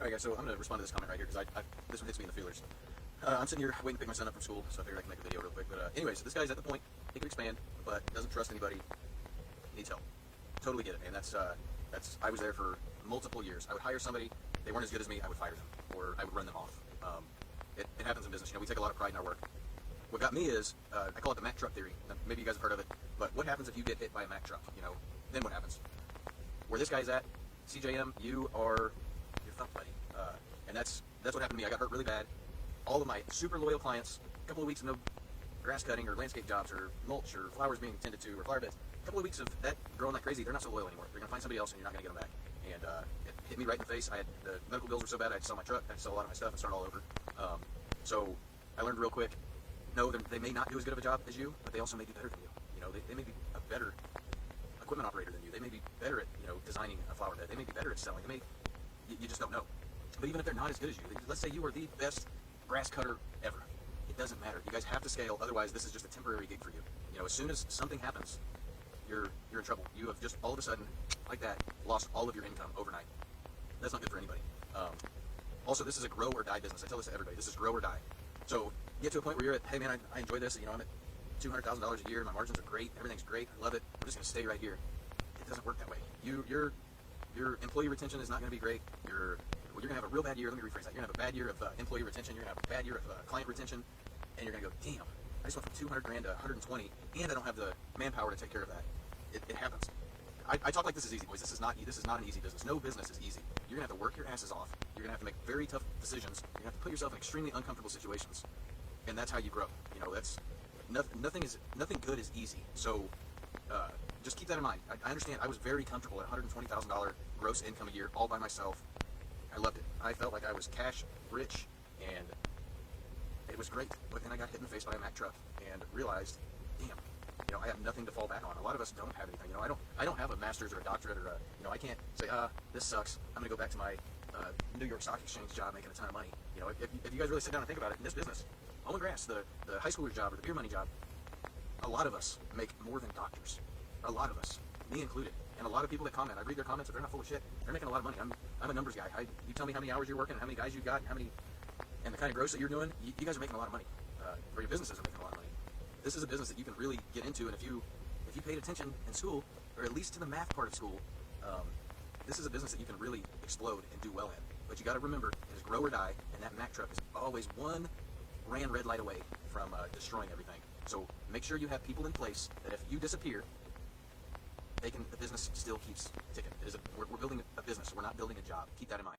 Alright guys, so I'm going to respond to this comment right here because this one hits me in the feelers. I'm sitting here waiting to pick my son up from school, so I figured I can make a video real quick. But anyways, this guy's at the point, he can expand, but doesn't trust anybody, needs help. Totally get it, and that's I was there for multiple years. I would hire somebody, they weren't as good as me, I would fire them, or I would run them off. It happens in business. You know, we take a lot of pride in our work. What got me is, I call it the Mack truck theory. Now, maybe you guys have heard of it, but what happens if you get hit by a Mack truck? You know, then what happens? Where this guy's at, CJM, you're thumped, buddy. And that's what happened to me. I got hurt really bad. All of my super loyal clients, a couple of weeks of no grass cutting or landscape jobs or mulch or flowers being tended to or flower beds, a couple of weeks of that growing like crazy, they're not so loyal anymore. They're going to find somebody else and you're not going to get them back. And it hit me right in the face. The medical bills were so bad I had to sell my truck, I had to sell a lot of my stuff and start all over. So I learned real quick, no, they may not do as good of a job as you, but they also may do better than you. You know, they may be a better equipment operator than you. They may be better at, you know, designing a flower bed. They may be better at selling. You just don't know. But even if they're not as good as you, let's say you are the best grass cutter ever. It doesn't matter. You guys have to scale, otherwise this is just a temporary gig for you. You know, as soon as something happens, you're in trouble. You have just all of a sudden, like that, lost all of your income overnight. That's not good for anybody. Also, this is a grow or die business. I tell this to everybody. This is grow or die. So get to a point where you're at, hey man, I enjoy this. You know, I'm at $200,000 a year. My margins are great. Everything's great. I love it. I'm just going to stay right here. It doesn't work that way. Your employee retention is not going to be great. You're going to have a real bad year. Let me rephrase that. You're going to have a bad year of employee retention. You're going to have a bad year of client retention. And you're going to go, damn, I just went from 200 grand to 120, and I don't have the manpower to take care of that. It happens. I talk like this is easy, boys. This is not an easy business. No business is easy. You're going to have to work your asses off. You're going to have to make very tough decisions. You're going to have to put yourself in extremely uncomfortable situations. And that's how you grow. You know, that's nothing good is easy. So just keep that in mind. I understand. I was very comfortable at $120,000 gross income a year all by myself. I loved it. I felt like I was cash rich, and it was great. But then I got hit in the face by a Mack truck and realized, damn, you know, I have nothing to fall back on. A lot of us don't have anything. You know, I don't have a master's or a doctorate or you know, I can't say, this sucks. I'm gonna go back to my New York Stock Exchange job making a ton of money. You know, if you guys really sit down and think about it, in this business, mowing grass, the high schooler's job or the beer money job, a lot of us make more than doctors. A lot of us, me included. And a lot of people that comment, I read their comments, if they're not full of shit, they're making a lot of money. I'm a numbers guy. You tell me how many hours you're working, how many guys you've got, and the kind of gross that you're doing, you guys are making a lot of money. Or your businesses are making a lot of money. This is a business that you can really get into, and if you paid attention in school, or at least to the math part of school, this is a business that you can really explode and do well in. But you got to remember, it is grow or die, and that Mack truck is always one red light away from destroying everything. So make sure you have people in place that if you disappear, the business still keeps ticking. We're building a business. We're not building a job. Keep that in mind.